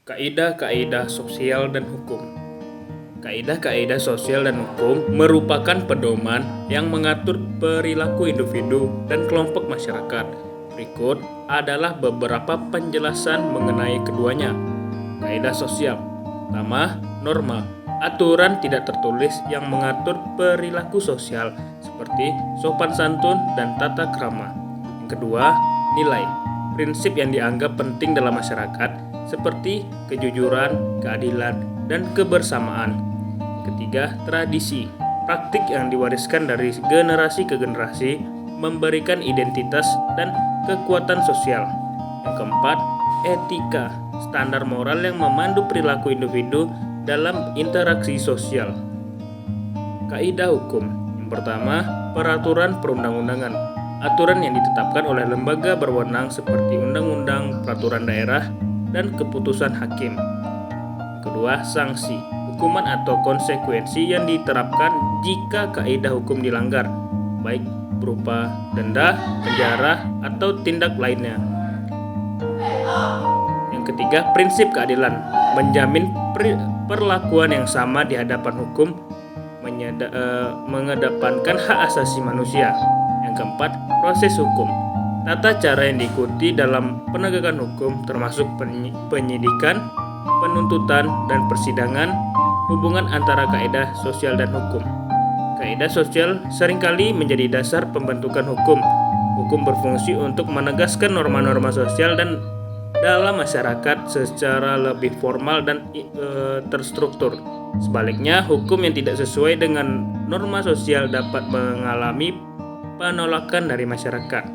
Kaidah-kaidah sosial dan hukum. Kaidah-kaidah sosial dan hukum merupakan pedoman yang mengatur perilaku individu dan kelompok masyarakat. Berikut adalah beberapa penjelasan mengenai keduanya. Kaidah sosial. Pertama, norma. Aturan tidak tertulis yang mengatur perilaku sosial seperti sopan santun dan tata krama. Yang kedua, nilai. Prinsip yang dianggap penting dalam masyarakat seperti kejujuran, keadilan, dan kebersamaan. Ketiga, tradisi. Praktik yang diwariskan dari generasi ke generasi memberikan identitas dan kekuatan sosial. Yang keempat, etika. Standar moral yang memandu perilaku individu dalam interaksi sosial. Kaidah hukum. Yang pertama, peraturan perundang-undangan. Aturan yang ditetapkan oleh lembaga berwenang seperti undang-undang, peraturan daerah, dan keputusan hakim. Kedua, sanksi. Hukuman atau konsekuensi yang diterapkan jika kaidah hukum dilanggar, baik berupa denda, penjara, atau tindak lainnya. Yang ketiga, prinsip keadilan. Menjamin perlakuan yang sama di hadapan hukum, mengedepankan hak asasi manusia. Yang keempat, proses hukum. Tata cara yang diikuti dalam penegakan hukum termasuk penyidikan, penuntutan, dan persidangan, hubungan antara kaidah sosial dan hukum. Kaidah sosial seringkali menjadi dasar pembentukan hukum. Hukum berfungsi untuk menegaskan norma-norma sosial dan dalam masyarakat secara lebih formal dan terstruktur. Sebaliknya, hukum yang tidak sesuai dengan norma sosial dapat mengalami penolakan dari masyarakat.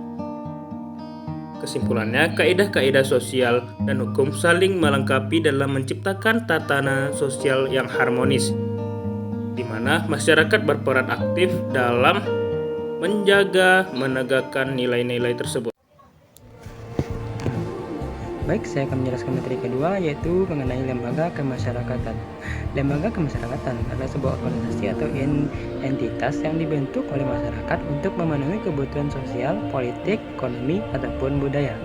Kesimpulannya, kaidah-kaidah sosial dan hukum saling melengkapi dalam menciptakan tatanan sosial yang harmonis, di mana masyarakat berperan aktif dalam menegakkan nilai-nilai tersebut. Baik, saya akan menjelaskan materi kedua, yaitu mengenai lembaga kemasyarakatan. Lembaga kemasyarakatan adalah sebuah organisasi atau entitas yang dibentuk oleh masyarakat untuk memenuhi kebutuhan sosial, politik, ekonomi, ataupun budaya.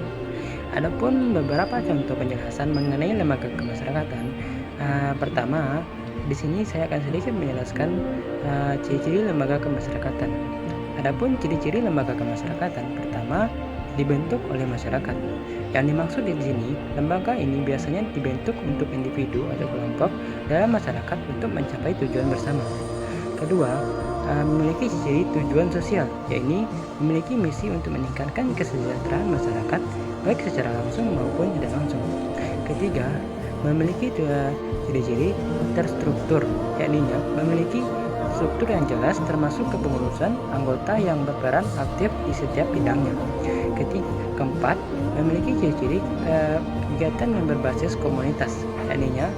Adapun beberapa contoh penjelasan mengenai lembaga kemasyarakatan. Pertama, di sini saya akan sedikit menjelaskan ciri-ciri lembaga kemasyarakatan. Adapun ciri-ciri lembaga kemasyarakatan, pertama, dibentuk oleh masyarakat. Yang dimaksud di sini, lembaga ini biasanya dibentuk untuk individu atau kelompok dalam masyarakat untuk mencapai tujuan bersama. Kedua, memiliki ciri tujuan sosial, yaitu memiliki misi untuk meningkatkan kesejahteraan masyarakat baik secara langsung maupun tidak langsung. Ketiga, memiliki ciri-ciri terstruktur, yaitu memiliki struktur yang jelas termasuk kepengurusan anggota yang berperan aktif di setiap bidangnya. Keempat, memiliki ciri-ciri kegiatan yang berbasis komunitas, yaitu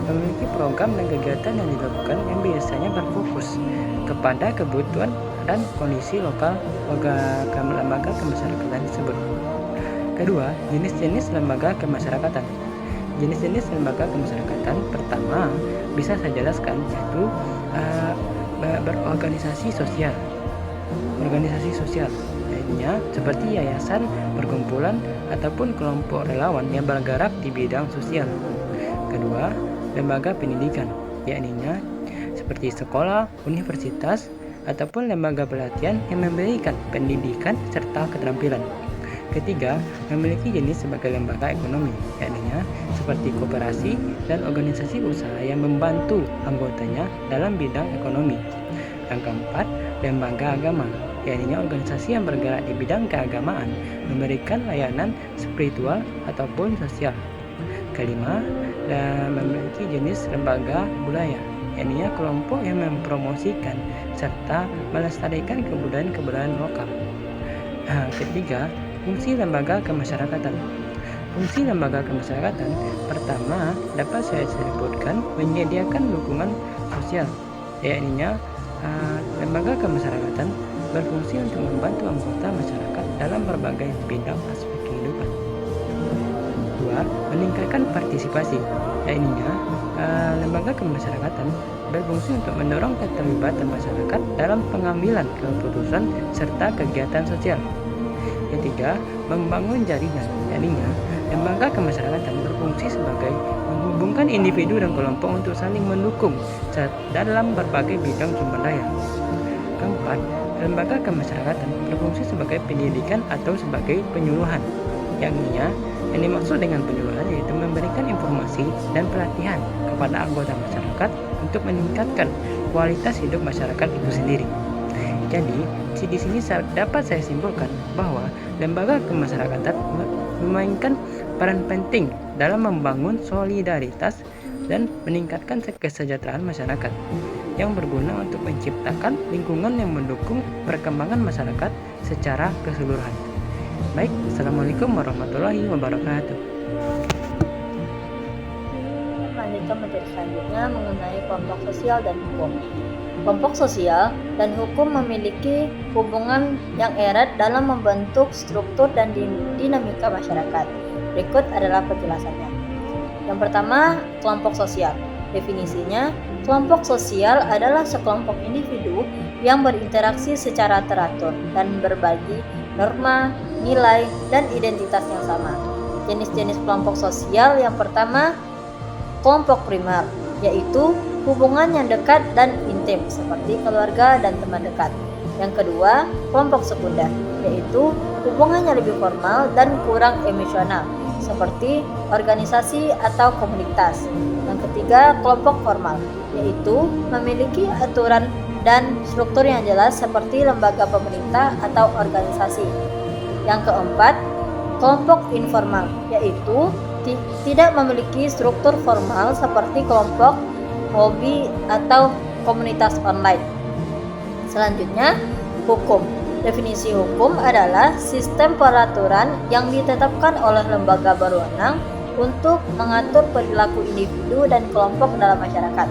memiliki program dan kegiatan yang dilakukan yang biasanya berfokus kepada kebutuhan dan kondisi lokal lembaga kemasyarakatan tersebut. Kedua, jenis-jenis lembaga kemasyarakatan. Jenis-jenis lembaga kemasyarakatan pertama bisa saya jelaskan, yaitu berorganisasi sosial. Organisasi sosial lainnya seperti yayasan, perkumpulan, ataupun kelompok relawan yang bergerak di bidang sosial. Kedua, lembaga pendidikan, yakni seperti sekolah, universitas, ataupun lembaga pelatihan yang memberikan pendidikan serta keterampilan. Ketiga, memiliki jenis sebagai lembaga ekonomi, yakni seperti koperasi dan organisasi usaha yang membantu anggotanya dalam bidang ekonomi. Yang keempat, lembaga agama, yakni organisasi yang bergerak di bidang keagamaan, memberikan layanan spiritual ataupun sosial. Kelima, memiliki jenis lembaga budaya, yakni kelompok yang mempromosikan serta melestarikan kebudayaan lokal. Ketiga, fungsi lembaga kemasyarakatan. Fungsi lembaga kemasyarakatan pertama dapat saya sebutkan menyediakan dukungan sosial, yakni lembaga kemasyarakatan berfungsi untuk membantu anggota masyarakat dalam berbagai bidang aspek kehidupan. Dua, meningkatkan partisipasi, yakni lembaga kemasyarakatan berfungsi untuk mendorong keterlibatan masyarakat dalam pengambilan keputusan serta kegiatan sosial. Ketiga, membangun jaringan, Jadinya, lembaga kemasyarakatan berfungsi sebagai menghubungkan individu dan kelompok untuk saling mendukung dalam berbagai bidang sumber daya. Keempat, lembaga kemasyarakatan berfungsi sebagai pendidikan atau sebagai penyuluhan. Yang dimaksud dengan penyuluhan yaitu memberikan informasi dan pelatihan kepada anggota masyarakat untuk meningkatkan kualitas hidup masyarakat itu sendiri. Jadi, di sini dapat saya simpulkan bahwa lembaga kemasyarakatan memainkan peran penting dalam membangun solidaritas dan meningkatkan kesejahteraan masyarakat yang berguna untuk menciptakan lingkungan yang mendukung perkembangan masyarakat secara keseluruhan. Baik, Assalamualaikum warahmatullahi wabarakatuh. Melanjutkan materi selanjutnya mengenai kelompok sosial dan hukum. Kelompok sosial dan hukum memiliki hubungan yang erat dalam membentuk struktur dan dinamika masyarakat. Berikut adalah penjelasannya. Yang pertama, kelompok sosial. Definisinya, kelompok sosial adalah sekelompok individu yang berinteraksi secara teratur dan berbagi norma, nilai, dan identitas yang sama. Jenis-jenis kelompok sosial yang pertama, kelompok primer, yaitu hubungan yang dekat dan intim seperti keluarga dan teman dekat. Yang kedua, kelompok sekunder, yaitu hubungan yang lebih formal dan kurang emosional seperti organisasi atau komunitas. Yang ketiga, kelompok formal, yaitu memiliki aturan dan struktur yang jelas seperti lembaga pemerintah atau organisasi. Yang keempat, kelompok informal, yaitu tidak memiliki struktur formal seperti kelompok hobi atau komunitas online. Selanjutnya, hukum. Definisi hukum adalah sistem peraturan yang ditetapkan oleh lembaga berwenang untuk mengatur perilaku individu dan kelompok dalam masyarakat.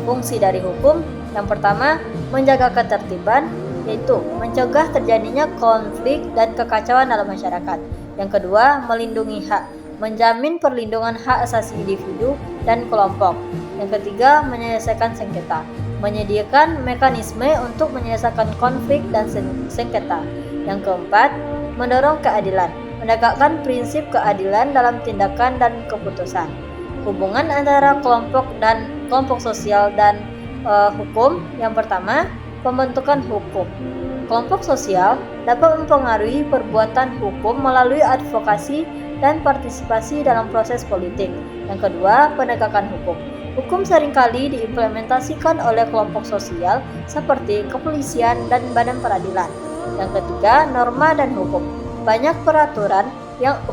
Fungsi dari hukum yang pertama, menjaga ketertiban, yaitu mencegah terjadinya konflik dan kekacauan dalam masyarakat. Yang kedua, melindungi hak, menjamin perlindungan hak asasi individu dan kelompok. Yang ketiga, menyelesaikan sengketa, menyediakan mekanisme untuk menyelesaikan konflik dan sengketa. Yang keempat, mendorong keadilan, menegakkan prinsip keadilan dalam tindakan dan keputusan. Hubungan antara kelompok sosial dan hukum. Yang pertama, pembentukan hukum. Kelompok sosial dapat mempengaruhi perbuatan hukum melalui advokasi dan partisipasi dalam proses politik. Yang kedua, penegakan hukum. Hukum seringkali diimplementasikan oleh kelompok sosial seperti kepolisian dan badan peradilan. Yang ketiga, norma dan hukum. Banyak peraturan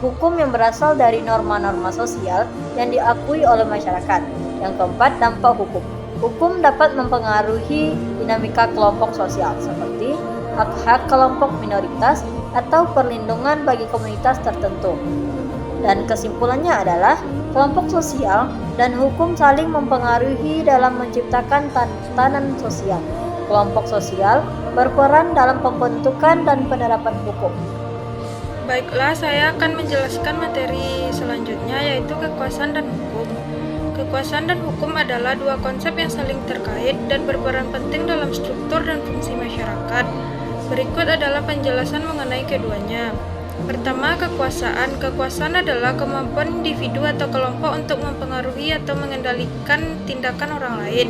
hukum yang berasal dari norma-norma sosial yang diakui oleh masyarakat. Yang keempat, dampak hukum. Hukum dapat mempengaruhi dinamika kelompok sosial seperti hak-hak kelompok minoritas atau perlindungan bagi komunitas tertentu. Dan kesimpulannya adalah kelompok sosial dan hukum saling mempengaruhi dalam menciptakan tatanan sosial. Kelompok sosial berperan dalam pembentukan dan penerapan hukum. Baiklah, saya akan menjelaskan materi selanjutnya yaitu kekuasaan dan hukum. Kekuasaan dan hukum adalah dua konsep yang saling terkait dan berperan penting dalam struktur dan fungsi masyarakat. Berikut adalah penjelasan mengenai keduanya. Pertama, kekuasaan. Kekuasaan adalah kemampuan individu atau kelompok untuk mempengaruhi atau mengendalikan tindakan orang lain.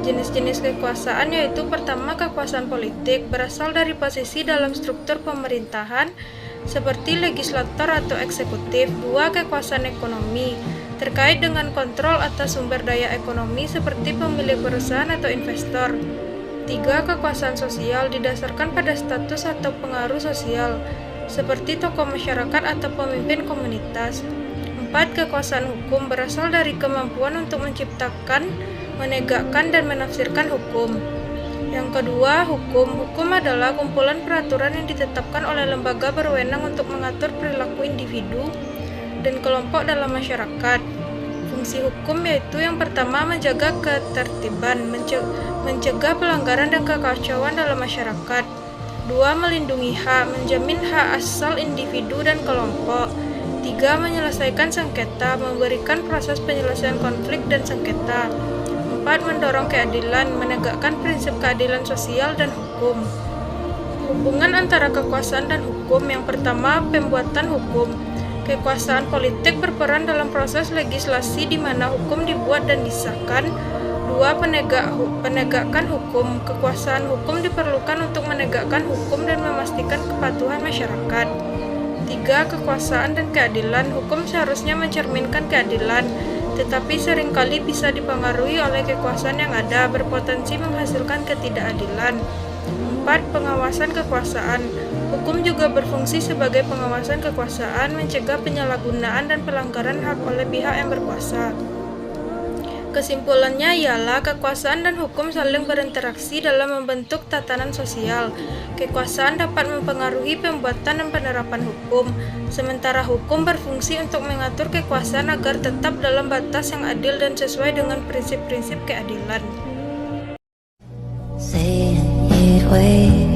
Jenis-jenis kekuasaan yaitu pertama, kekuasaan politik berasal dari posisi dalam struktur pemerintahan seperti legislator atau eksekutif. Dua, kekuasaan ekonomi terkait dengan kontrol atas sumber daya ekonomi seperti pemilik perusahaan atau investor. Tiga, kekuasaan sosial didasarkan pada status atau pengaruh sosial seperti tokoh masyarakat atau pemimpin komunitas. 4. Kekuasaan hukum berasal dari kemampuan untuk menciptakan, menegakkan, dan menafsirkan hukum. Yang kedua, hukum. Hukum adalah kumpulan peraturan yang ditetapkan oleh lembaga berwenang untuk mengatur perilaku individu dan kelompok dalam masyarakat. Fungsi hukum yaitu yang pertama, menjaga ketertiban, mencegah pelanggaran dan kekacauan dalam masyarakat. 2. Melindungi hak, menjamin hak asal individu dan kelompok. 3. Menyelesaikan sengketa, memberikan proses penyelesaian konflik dan sengketa. 4. Mendorong keadilan, menegakkan prinsip keadilan sosial dan hukum. Hubungan antara kekuasaan dan hukum. Yang pertama, pembuatan hukum. Kekuasaan politik berperan dalam proses legislasi di mana hukum dibuat dan disahkan. 2. Penegakan hukum. Kekuasaan hukum diperlukan untuk menegakkan hukum dan memastikan kepatuhan masyarakat. 3. Kekuasaan dan keadilan. Hukum seharusnya mencerminkan keadilan, tetapi seringkali bisa dipengaruhi oleh kekuasaan yang ada, berpotensi menghasilkan ketidakadilan. 4. Pengawasan kekuasaan. Hukum juga berfungsi sebagai pengawasan kekuasaan, mencegah penyalahgunaan dan pelanggaran hak oleh pihak yang berkuasa. Kesimpulannya ialah kekuasaan dan hukum saling berinteraksi dalam membentuk tatanan sosial. Kekuasaan dapat mempengaruhi pembuatan dan penerapan hukum, sementara hukum berfungsi untuk mengatur kekuasaan agar tetap dalam batas yang adil dan sesuai dengan prinsip-prinsip keadilan. Saying it way